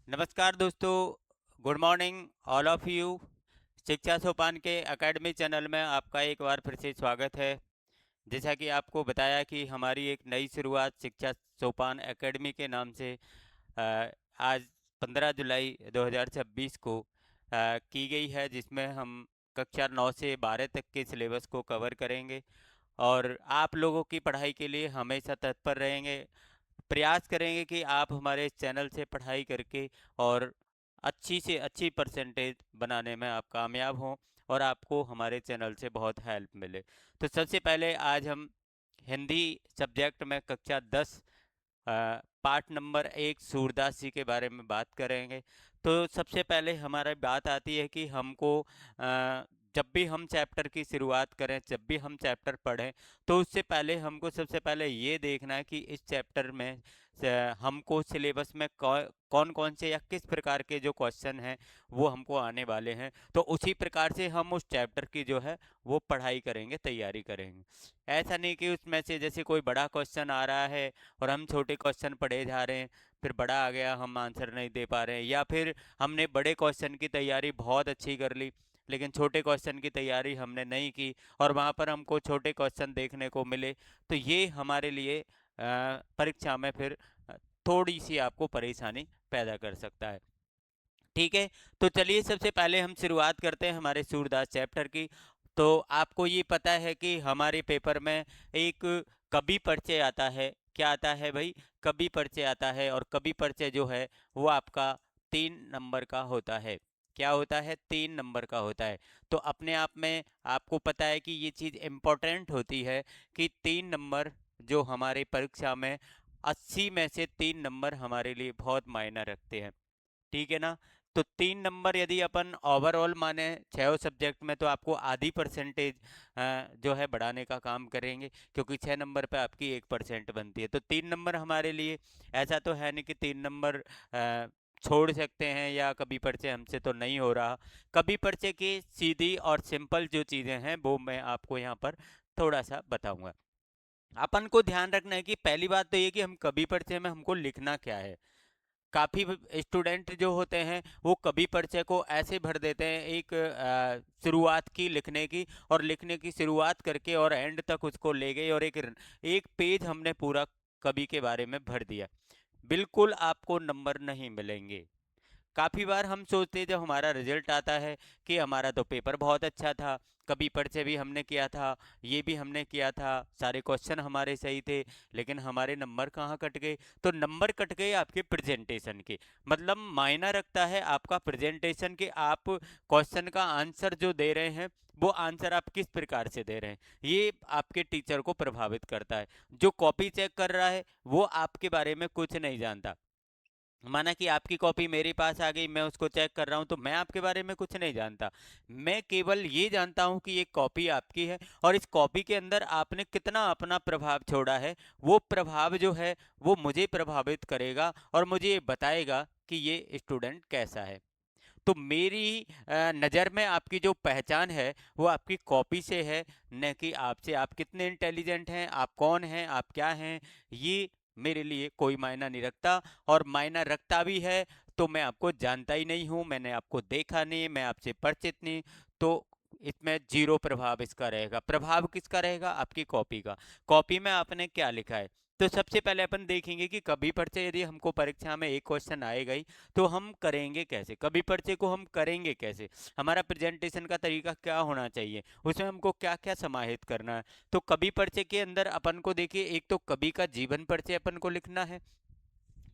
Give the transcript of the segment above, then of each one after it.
नमस्कार दोस्तों, good morning all of you. शिक्षा सोपान के एकेडमी चैनल में आपका एक बार फिर से स्वागत है। जैसा कि आपको बताया कि हमारी एक नई शुरुआत शिक्षा सोपान एकेडमी के नाम से आज 15 जुलाई 2026 को की गई है, जिसमें हम कक्षा 9 से 12 तक के सिलेबस को कवर करेंगे और आप लोगों की पढ़ाई के लिए हमेशा तत्पर रहेंगे। प्रयास करेंगे कि आप हमारे चैनल से पढ़ाई करके और अच्छी से अच्छी परसेंटेज बनाने में आप कामयाब हों और आपको हमारे चैनल से बहुत हेल्प मिले। तो सबसे पहले आज हम हिंदी सब्जेक्ट में कक्षा 10 पार्ट नंबर 1 सूरदास जी के बारे में बात करेंगे। तो सबसे पहले हमारी बात आती है कि हमको जब भी हम चैप्टर की शुरुआत करें, जब भी हम चैप्टर पढ़ें, तो उससे पहले हमको सबसे पहले ये देखना है कि इस चैप्टर में हमको सिलेबस में कौन कौन से या किस प्रकार के जो क्वेश्चन हैं वो हमको आने वाले हैं। तो उसी प्रकार से हम उस चैप्टर की जो है वो पढ़ाई करेंगे, तैयारी करेंगे। ऐसा नहीं कि उसमें से जैसे कोई बड़ा क्वेश्चन आ रहा है और हम छोटे क्वेश्चन पढ़े जा रहे हैं, फिर बड़ा आ गया हम आंसर नहीं दे पा रहे हैं, या फिर हमने बड़े क्वेश्चन की तैयारी बहुत अच्छी कर ली लेकिन छोटे क्वेश्चन की तैयारी हमने नहीं की और वहाँ पर हमको छोटे क्वेश्चन देखने को मिले। तो ये हमारे लिए परीक्षा में फिर थोड़ी सी आपको परेशानी पैदा कर सकता है। ठीक है, तो चलिए सबसे पहले हम शुरुआत करते हैं हमारे सूरदास चैप्टर की। तो आपको ये पता है कि हमारे पेपर में एक कवि परिचय आता है। क्या आता है भाई? कवि परिचय आता है और कवि परिचय जो है वो आपका 3 नंबर का होता है। क्या होता है? 3 नंबर का होता है। तो अपने आप में आपको पता है कि ये चीज़ इम्पोर्टेंट होती है कि 3 नंबर जो हमारे परीक्षा में 80 में से 3 नंबर हमारे लिए बहुत मायना रखते हैं। ठीक है ना? तो 3 नंबर यदि अपन ओवरऑल माने 6 सब्जेक्ट में, तो आपको आधी परसेंटेज जो है बढ़ाने का काम करेंगे, क्योंकि 6 नंबर पे आपकी 1% बनती है। तो 3 नंबर हमारे लिए ऐसा तो है नहीं कि 3 नंबर छोड़ सकते हैं या कभी परिचय हमसे तो नहीं हो रहा। कभी परिचय की सीधी और सिंपल जो चीज़ें हैं वो मैं आपको यहाँ पर थोड़ा सा बताऊंगा। अपन को ध्यान रखना है कि पहली बात तो ये कि हम कभी परिचय में हमको लिखना क्या है। काफ़ी स्टूडेंट जो होते हैं वो कवि परिचय को ऐसे भर देते हैं, एक शुरुआत की लिखने की, और लिखने की शुरुआत करके और एंड तक उसको ले गए और एक एक पेज हमने पूरा कवि के बारे में भर दिया। बिल्कुल आपको नंबर नहीं मिलेंगे। काफ़ी बार हम सोचते हैं जब हमारा रिजल्ट आता है कि हमारा तो पेपर बहुत अच्छा था, कभी परिचय भी हमने किया था, ये भी हमने किया था, सारे क्वेश्चन हमारे सही थे, लेकिन हमारे नंबर कहाँ कट गए? तो नंबर कट गए आपके प्रेजेंटेशन के। मतलब मायना रखता है आपका प्रेजेंटेशन कि आप क्वेश्चन का आंसर जो दे रहे हैं वो आंसर आप किस प्रकार से दे रहे हैं, ये आपके टीचर को प्रभावित करता है। जो कॉपी चेक कर रहा है वो आपके बारे में कुछ नहीं जानता। माना कि आपकी कॉपी मेरे पास आ गई, मैं उसको चेक कर रहा हूं, तो मैं आपके बारे में कुछ नहीं जानता। मैं केवल ये जानता हूं कि ये कॉपी आपकी है और इस कॉपी के अंदर आपने कितना अपना प्रभाव छोड़ा है। वो प्रभाव जो है वो मुझे प्रभावित करेगा और मुझे ये बताएगा कि ये स्टूडेंट कैसा है। तो मेरी नज़र में आपकी जो पहचान है वो आपकी कॉपी से है, न कि आपसे। आप कितने इंटेलिजेंट हैं, आप कौन हैं, आप क्या हैं, ये मेरे लिए कोई मायना नहीं रखता। और मायना रखता भी है तो मैं आपको जानता ही नहीं हूँ, मैंने आपको देखा नहीं, मैं आपसे परिचित नहीं। तो इसमें जीरो प्रभाव इसका रहेगा। प्रभाव किसका रहेगा? आपकी कॉपी का। कॉपी में आपने क्या लिखा है। तो सबसे पहले अपन देखेंगे कि कभी परिचय यदि हमको परीक्षा में एक क्वेश्चन आएगा ही, तो हम करेंगे कैसे, कवि परिचय को हम करेंगे कैसे, हमारा प्रेजेंटेशन का तरीका क्या होना चाहिए, उसमें हमको क्या क्या समाहित करना है। तो कवि परिचय के अंदर अपन को देखिए, एक तो कवि का जीवन परिचय अपन को लिखना है,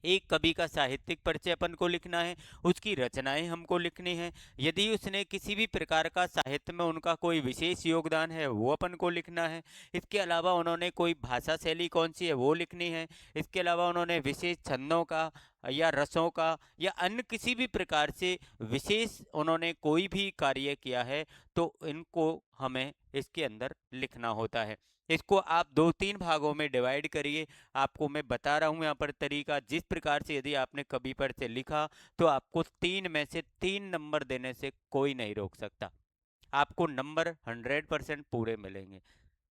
एक कवि का साहित्यिक परिचय अपन को लिखना है, उसकी रचनाएं हमको लिखनी है, यदि उसने किसी भी प्रकार का साहित्य में उनका कोई विशेष योगदान है वो अपन को लिखना है। इसके अलावा उन्होंने कोई भाषा शैली कौन सी है वो लिखनी है। इसके अलावा उन्होंने विशेष छंदों का या रसों का या अन्य किसी भी प्रकार से विशेष उन्होंने कोई भी कार्य किया है, तो इनको हमें इसके अंदर लिखना होता है। इसको आप 2-3 भागों में डिवाइड करिए। आपको मैं बता रहा हूँ यहाँ पर तरीका, जिस प्रकार से यदि आपने कभी पर से लिखा तो आपको 3 में से 3 नंबर देने से कोई नहीं रोक सकता। आपको नंबर 100% पूरे मिलेंगे।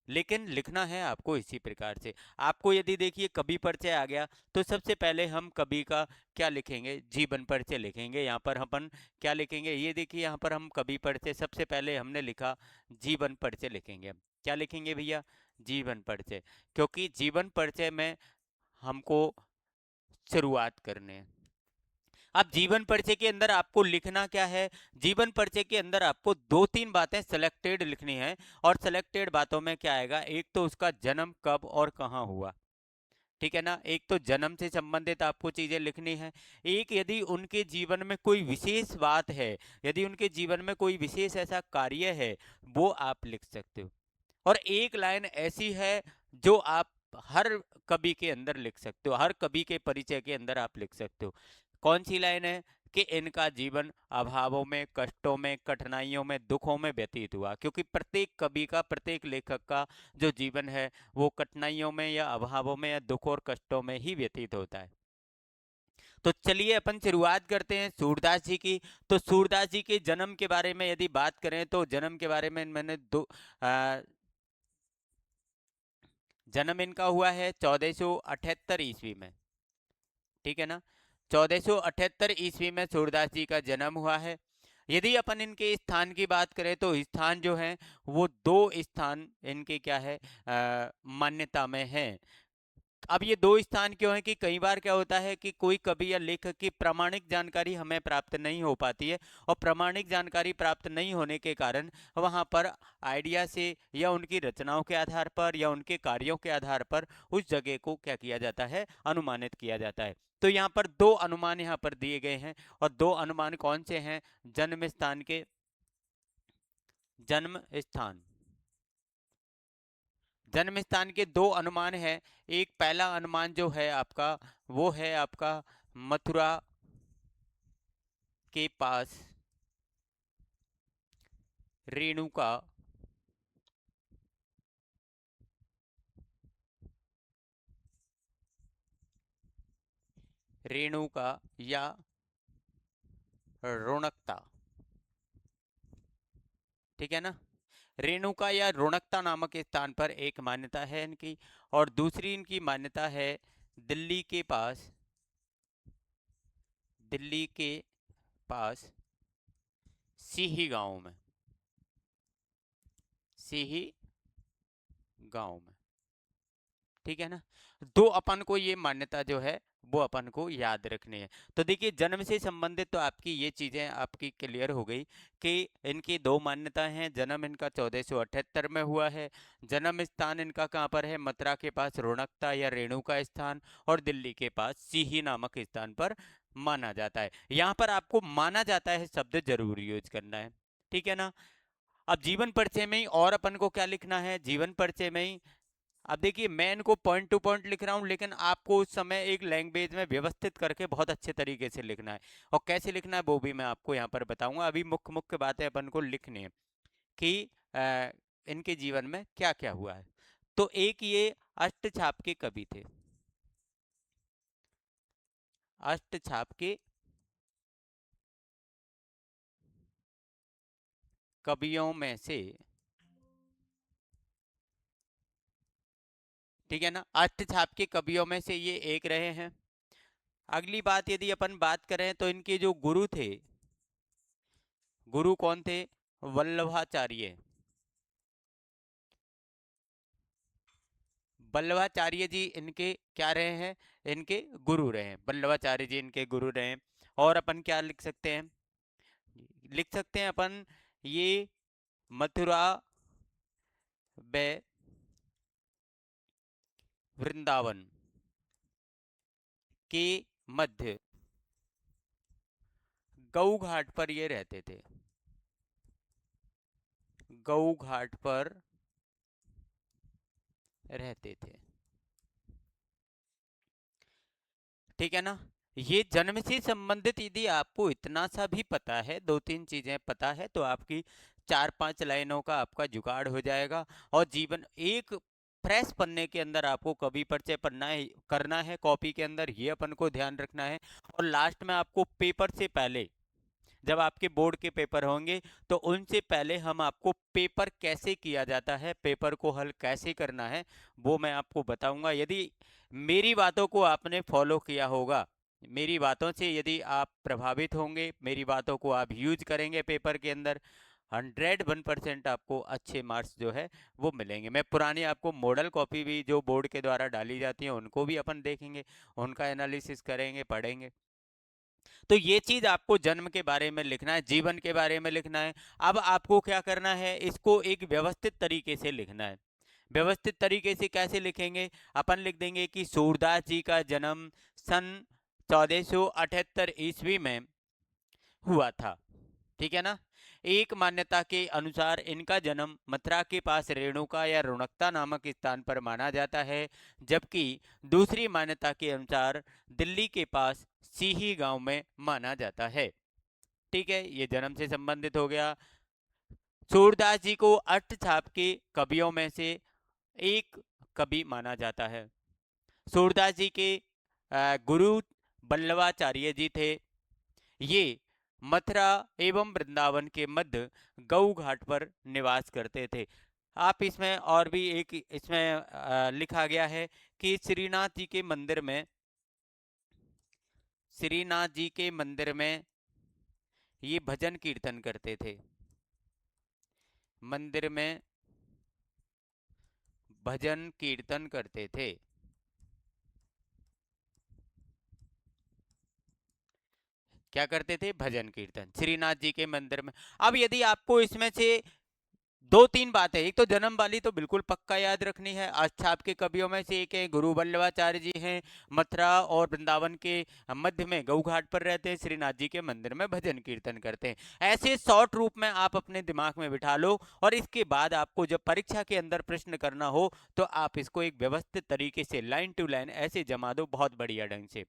लेकिन लिखना है आपको इसी प्रकार से। आपको यदि देखिए कवि परिचय आ गया, तो सबसे पहले हम कवि का क्या लिखेंगे, जीवन परिचय लिखेंगे। यहाँ पर अपन क्या लिखेंगे, ये देखिए यहाँ पर हम कवि परिचय सबसे पहले हमने लिखा, जीवन परिचय लिखेंगे। क्या लिखेंगे भैया, जीवन परिचय, क्योंकि जीवन परिचय में हमको शुरुआत करने हैं। अब जीवन परिचय के अंदर आपको लिखना क्या है, जीवन परिचय के अंदर आपको दो तीन बातें सिलेक्टेड लिखनी है। और सिलेक्टेड बातों में क्या आएगा, एक तो उसका जन्म कब और कहाँ हुआ, ठीक है ना, एक तो जन्म से संबंधित आपको चीजें लिखनी है। एक यदि उनके जीवन में कोई विशेष बात है, यदि उनके जीवन में कोई विशेष ऐसा कार्य है, वो आप लिख सकते हो। और एक लाइन ऐसी है जो आप हर कवि के अंदर लिख सकते हो, हर कवि के परिचय के अंदर आप लिख सकते हो। कौन सी लाइन है, कि इनका जीवन अभावों में, कष्टों में, कठिनाइयों में, दुखों में व्यतीत हुआ। क्योंकि प्रत्येक कवि का, प्रत्येक लेखक का जो जीवन है वो कठिनाइयों में या अभावों में या दुख और कष्टों में ही व्यतीत होता है। तो चलिए अपन शुरुआत करते हैं सूरदास जी की। तो सूरदास जी के जन्म के बारे में यदि बात करें, तो जन्म के बारे में मैंने जन्म इनका हुआ है 1478 ईस्वी में, ठीक है ना, 1478 ईस्वी में सूरदास जी का जन्म हुआ है। यदि अपन इनके स्थान की बात करें, तो स्थान जो है वो दो स्थान इनके क्या है, मान्यता में है। अब ये दो स्थान क्यों है, कि कई बार क्या होता है कि कोई कवि या लेखक की प्रामाणिक जानकारी हमें प्राप्त नहीं हो पाती है, और प्रामाणिक जानकारी प्राप्त नहीं होने के कारण वहां पर आइडिया से या उनकी रचनाओं के आधार पर या उनके कार्यों के आधार पर उस जगह को क्या किया जाता है, अनुमानित किया जाता है। तो यहाँ पर दो अनुमान यहाँ पर दिए गए हैं, और दो अनुमान कौन से हैं, जन्म स्थान के, जन्म स्थान, जन्म स्थान के दो अनुमान है। एक पहला अनुमान जो है आपका, वो है आपका मथुरा के पास रेणुका रेणुका या रोणकता, ठीक है ना, रेणुका या रोणकता नामक स्थान पर एक मान्यता है इनकी। और दूसरी इनकी मान्यता है दिल्ली के पास, दिल्ली के पास सीही गांव में, सीही गांव में, ठीक है ना। दो अपन को ये मान्यता जो है वो अपन को याद रखनी है। तो देखिए जन्म से संबंधित तो आपकी ये चीजें आपकी क्लियर हो गई, कि इनकी दो मान्यताएं हैं। जन्म इनका 1478 में हुआ है, जन्म स्थान इनका कहाँ पर है, मथुरा के पास रोणकता या रेणुका स्थान, और दिल्ली के पास सीही नामक स्थान पर माना जाता है। यहाँ पर आपको माना जाता है शब्द जरूर यूज करना है, ठीक है ना। अब जीवन परिचय में ही और अपन को क्या लिखना है, जीवन परिचय में ही, अब देखिए मैं इनको पॉइंट टू पॉइंट लिख रहा हूँ, लेकिन आपको उस समय एक लैंग्वेज में व्यवस्थित करके बहुत अच्छे तरीके से लिखना है। और कैसे लिखना है वो भी मैं आपको यहाँ पर बताऊंगा। अभी मुख्य मुख्य बातें अपन को लिखनी है, कि इनके जीवन में क्या क्या हुआ है। तो एक ये अष्टछाप के कवि थे, अष्टछाप के कवियों में से, ठीक है ना, अष्टछाप के कवियों में से ये एक रहे हैं। अगली बात यदि अपन बात करें, तो इनके जो गुरु थे, गुरु कौन थे, वल्लभाचार्य, वल्लभाचार्य जी इनके क्या रहे हैं, इनके गुरु रहे हैं, वल्लभाचार्य जी इनके गुरु रहे हैं। और अपन क्या लिख सकते हैं, लिख सकते हैं अपन ये मथुरा व वृंदावन के मध्य गऊ घाट पर ये रहते थे, गऊ घाट पर रहते थे, ठीक है ना। ये जन्म से संबंधित यदि आपको इतना सा भी पता है, दो तीन चीजें पता है, तो आपकी चार पांच लाइनों का आपका जुगाड़ हो जाएगा। और जीवन एक फ्रेश पन्ने के अंदर आपको कवि परिचय पढ़ना है, करना है कॉपी के अंदर, ये अपन को ध्यान रखना है। और लास्ट में आपको पेपर से पहले जब आपके बोर्ड के पेपर होंगे तो उनसे पहले हम आपको पेपर कैसे किया जाता है, पेपर को हल कैसे करना है, वो मैं आपको बताऊंगा। यदि मेरी बातों को आपने फॉलो किया होगा, मेरी बातों से यदि आप प्रभावित होंगे, मेरी बातों को आप यूज करेंगे पेपर के अंदर, 101% आपको अच्छे मार्क्स जो है वो मिलेंगे। मैं पुरानी आपको मॉडल कॉपी भी जो बोर्ड के द्वारा डाली जाती है उनको भी अपन देखेंगे, उनका एनालिसिस करेंगे, पढ़ेंगे। तो ये चीज आपको जन्म के बारे में लिखना है, जीवन के बारे में लिखना है। अब आपको क्या करना है, इसको एक व्यवस्थित तरीके से लिखना है। व्यवस्थित तरीके से कैसे लिखेंगे, अपन लिख देंगे कि सूरदास जी का जन्म सन 1478 ईस्वी में हुआ था, ठीक है ना। एक मान्यता के अनुसार इनका जन्म मथुरा के पास रेणुका या रुणकता नामक स्थान पर माना जाता है, जबकि दूसरी मान्यता के अनुसार दिल्ली के पास सीही गांव में माना जाता है। ठीक है, ये जन्म से संबंधित हो गया। सूरदास जी को अष्टछाप के कवियों में से एक कवि माना जाता है। सूरदास जी के गुरु बल्लवाचार्य जी थे। ये मथुरा एवं वृंदावन के मध्य गऊ घाट पर निवास करते थे। आप इसमें और भी एक इसमें लिखा गया है कि श्रीनाथ जी के मंदिर में ये भजन कीर्तन करते थे। मंदिर में भजन कीर्तन करते थे। क्या करते थे, भजन कीर्तन, श्रीनाथ जी के मंदिर में। अब यदि आपको इसमें से दो तीन बातें, एक तो जन्म वाली तो बिल्कुल पक्का याद रखनी है। अच्छा, आपके कवियों में से एक है गुरु वल्लभाचार्य जी हैं, मथुरा और वृंदावन के मध्य में गऊ घाट पर रहते हैं, श्रीनाथ जी के मंदिर में भजन कीर्तन करते हैं। ऐसे शॉर्ट रूप में आप अपने दिमाग में बिठा लो, और इसके बाद आपको जब परीक्षा के अंदर प्रश्न करना हो तो आप इसको एक व्यवस्थित तरीके से लाइन टू लाइन ऐसे जमा दो, बहुत बढ़िया ढंग से।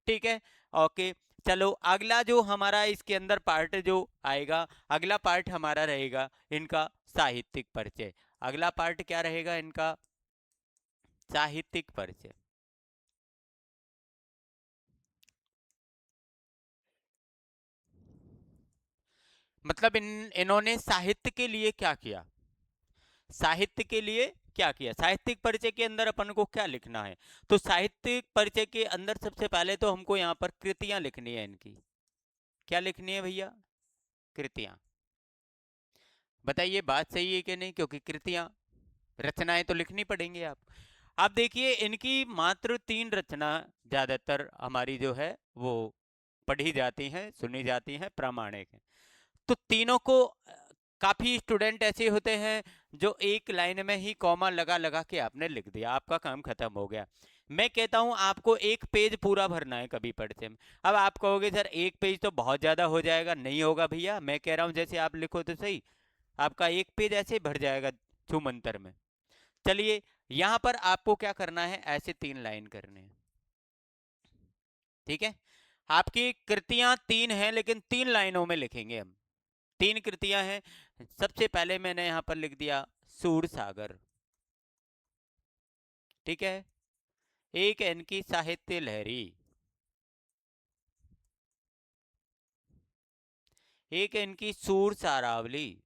ठीक है, ओके। चलो, अगला जो हमारा इसके अंदर पार्ट जो आएगा, अगला पार्ट हमारा रहेगा इनका साहित्यिक परिचय। अगला पार्ट क्या रहेगा इनका, साहित्यिक परिचय। मतलब इन्होंने साहित्य के लिए क्या किया, साहित्य के लिए क्या किया। साहित्यिक परिचय के अंदर अपन को क्या लिखना है, तो साहित्यिक परिचय के अंदर सबसे पहले तो हमको यहाँ पर कृतियां लिखनी है इनकी। क्या लिखनी है भैया, कृतियां। बताइए बात सही है कि नहीं, क्योंकि कृतियां, रचनाएं तो लिखनी पड़ेंगी आप। अब देखिए, इनकी मात्र 3 रचना ज्यादातर हमारी जो है वो पढ़ी जाती हैं, सुनी जाती हैं, प्रामाणिक है। तो तीनों को काफी स्टूडेंट ऐसे होते हैं जो एक लाइन में ही कॉमा लगा लगा के आपने लिख दिया, आपका काम खत्म हो गया। मैं कहता हूं आपको एक पेज पूरा भरना है कभी पढ़ते में। अब आप कहोगे सर एक पेज तो बहुत ज्यादा हो जाएगा, नहीं होगा भैया, मैं कह रहा हूं जैसे आप लिखो तो सही, आपका एक पेज ऐसे भर जाएगा छूमंतर में। चलिए, यहां पर आपको क्या करना है, ऐसे 3 लाइन करने हैं। ठीक है, आपकी कृतियां 3 हैं लेकिन 3 लाइनों में लिखेंगे हम। 3 कृतियां हैं। सबसे पहले मैंने यहां पर लिख दिया सूर सागर। ठीक है, एक है इनकी साहित्य लहरी, एक है इनकी सूर सारावली।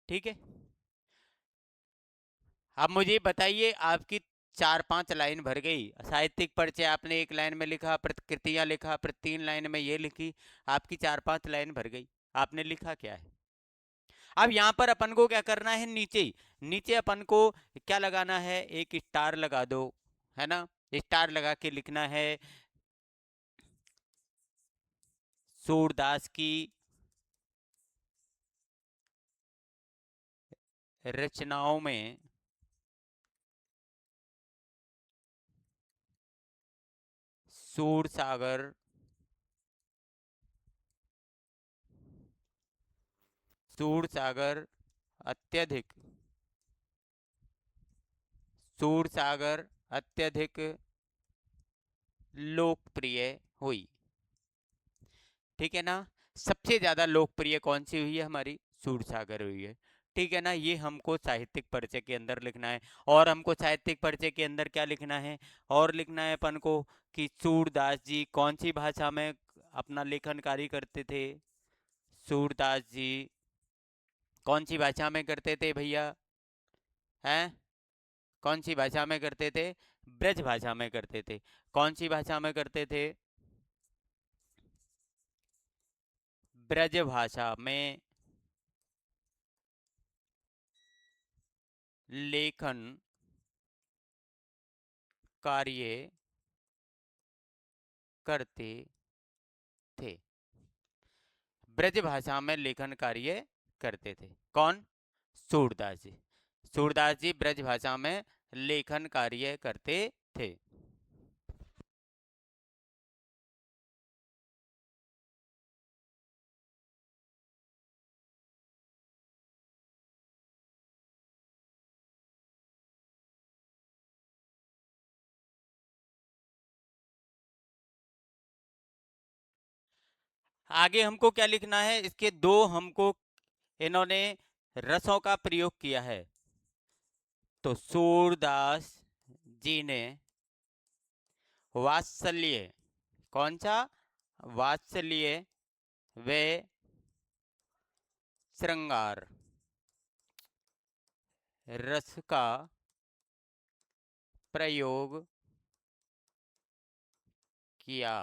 ठीक है, अब मुझे बताइए, आपकी 4-5 लाइन भर गई। साहित्यिक परिचय आपने एक लाइन में लिखा, कृतियां लिखा, फिर 3 लाइन में ये लिखी, आपकी 4-5 लाइन भर गई। आपने लिखा क्या है। अब यहाँ पर अपन को क्या करना है, नीचे नीचे अपन को क्या लगाना है, एक स्टार लगा दो, है ना। स्टार लगा के लिखना है सूरदास की रचनाओं में सूर सागर सूर सागर अत्यधिक सूर सागर अत्यधिक लोकप्रिय हुई। ठीक है ना, सबसे ज्यादा लोकप्रिय कौन सी हुई है, हमारी सूर सागर हुई है। ठीक है ना। ये हमको साहित्यिक परिचय के अंदर लिखना है। और हमको साहित्यिक परिचय के अंदर क्या लिखना है, और लिखना है अपन को कि सूरदास जी कौन सी भाषा में अपना लेखन कार्य करते थे। सूरदास जी कौन सी भाषा में करते थे भैया, हैं? कौन सी भाषा में करते थे? ब्रज भाषा में करते थे। कौन सी भाषा में करते थे? ब्रज भाषा में लेखन कार्य करते थे। ब्रज भाषा में लेखन कार्य करते थे कौन? सूरदास जी। सूरदास जी ब्रज भाषा में लेखन कार्य करते थे। आगे हमको क्या लिखना है, इसके दो हमको इन्होंने रसों का प्रयोग किया है। तो सूरदास जी ने वात्सल्य, कौन सा? वात्सल्य व श्रृंगार रस का प्रयोग किया।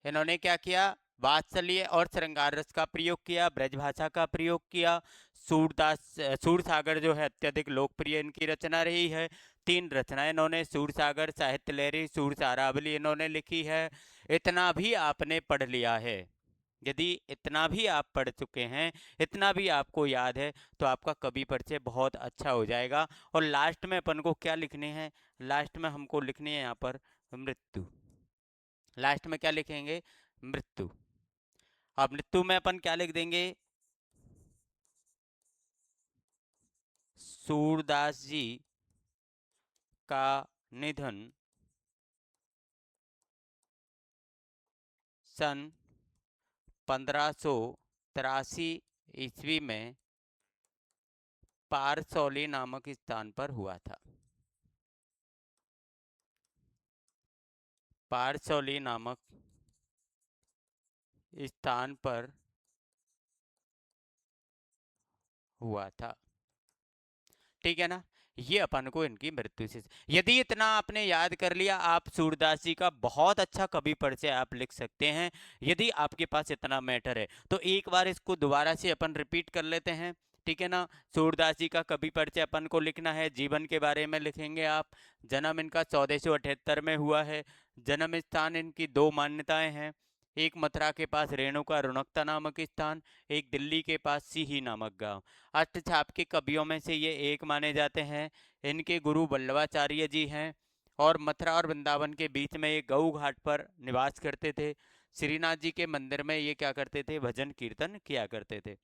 इन्होंने क्या किया? वात्सल्य और श्रृंगार रस का प्रयोग किया, ब्रजभाषा का प्रयोग किया। सूरदास सूरसागर जो है अत्यधिक लोकप्रिय इनकी रचना रही है। 3 रचनाएं इन्होंने सूरसागर, साहित्य लहरी, सूरसारावली इन्होंने लिखी है। इतना भी आपने पढ़ लिया है, यदि इतना भी आप पढ़ चुके हैं, इतना भी आपको याद है, तो आपका कवि परिचय बहुत अच्छा हो जाएगा। और लास्ट में अपन को क्या लिखने हैं? लास्ट में हमको लिखनी है यहाँ पर मृत्यु। लास्ट में क्या लिखेंगे? मृत्यु। अब मृत्यु में अपन क्या लिख देंगे? सूरदास जी का निधन सन 1583 ईस्वी में पारसौली नामक स्थान पर हुआ था। पारसौली नामक स्थान पर हुआ था। ठीक है ना। ये अपन को इनकी मृत्यु से, यदि इतना आपने याद कर लिया, आप सूरदास जी का बहुत अच्छा कवि परिचय आप लिख सकते हैं। यदि आपके पास इतना मैटर है तो एक बार इसको दोबारा से अपन रिपीट कर लेते हैं। ठीक है ना। सूरदास जी का कवि परिचय अपन को लिखना है, जीवन के बारे में लिखेंगे आप। जन्म इनका 1478 में हुआ है। जन्म स्थान इनकी 2 मान्यताएं हैं, एक मथुरा के पास रेणुका रुणकता नामक स्थान, एक दिल्ली के पास सीही नामक गांव। अष्टछाप के कवियों में से ये एक माने जाते हैं। इनके गुरु वल्लभाचार्य जी हैं। और मथुरा और वृंदावन के बीच में ये गऊ घाट पर निवास करते थे। श्रीनाथ जी के मंदिर में ये क्या करते थे? भजन कीर्तन किया करते थे।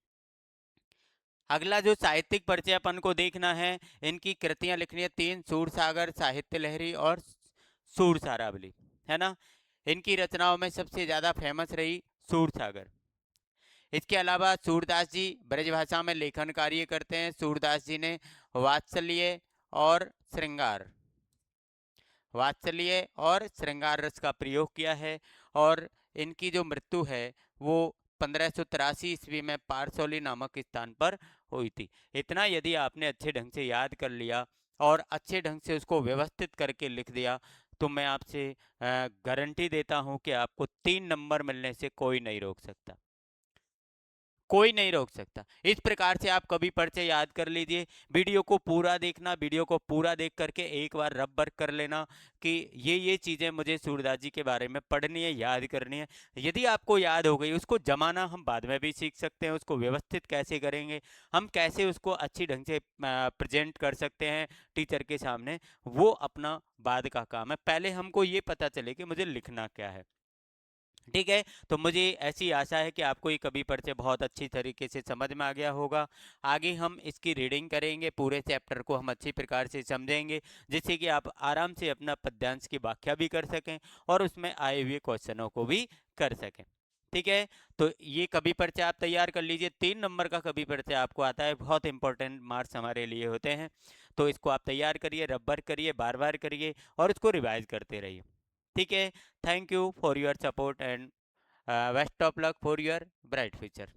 अगला जो साहित्यिक परिचय अपन को देखना है, इनकी कृतियां लिखनी है 3, सूरसागर, साहित्य लहरी और सूरसारावली, है ना। इनकी रचनाओं में सबसे ज्यादा फेमस रही सूरसागर। इसके अलावा सूरदास जी ब्रजभाषा में लेखन कार्य करते हैं। सूरदास जी ने वात्सल्य और श्रृंगार, वात्सल्य और श्रृंगार रस का प्रयोग किया है। और इनकी जो मृत्यु है वो 1583 ईस्वी में पारसौली नामक स्थान पर हुई थी। इतना यदि आपने अच्छे ढंग से याद कर लिया और अच्छे ढंग से उसको व्यवस्थित करके लिख दिया, तो मैं आपसे गारंटी देता हूं कि आपको 3 नंबर मिलने से कोई नहीं रोक सकता, कोई नहीं रोक सकता। इस प्रकार से आप कभी परिचय याद कर लीजिए। वीडियो को पूरा देखना, वीडियो को पूरा देख करके एक बार रब वर्क कर लेना कि ये चीज़ें मुझे सूरदास जी के बारे में पढ़नी है, याद करनी है। यदि आपको याद हो गई, उसको जमाना हम बाद में भी सीख सकते हैं। उसको व्यवस्थित कैसे करेंगे, हम कैसे उसको अच्छी ढंग से प्रेजेंट कर सकते हैं टीचर के सामने, वो अपना बाद का काम है। पहले हमको ये पता चले कि मुझे लिखना क्या है। ठीक है। तो मुझे ऐसी आशा है कि आपको ये कवि परिचय बहुत अच्छी तरीके से समझ में आ गया होगा। आगे हम इसकी रीडिंग करेंगे, पूरे चैप्टर को हम अच्छी प्रकार से समझेंगे, जिससे कि आप आराम से अपना पद्यांश की व्याख्या भी कर सकें और उसमें आए हुए क्वेश्चनों को भी कर सकें। ठीक है। तो ये कवि परिचय आप तैयार कर लीजिए। 3 नंबर का कवि परिचय आपको आता है, बहुत इंपॉर्टेंट मार्क्स हमारे लिए होते हैं। तो इसको आप तैयार करिए, रबर करिए, बार बार करिए और इसको रिवाइज करते रहिए। ठीक है। Thank you for your support and best of luck for your bright future.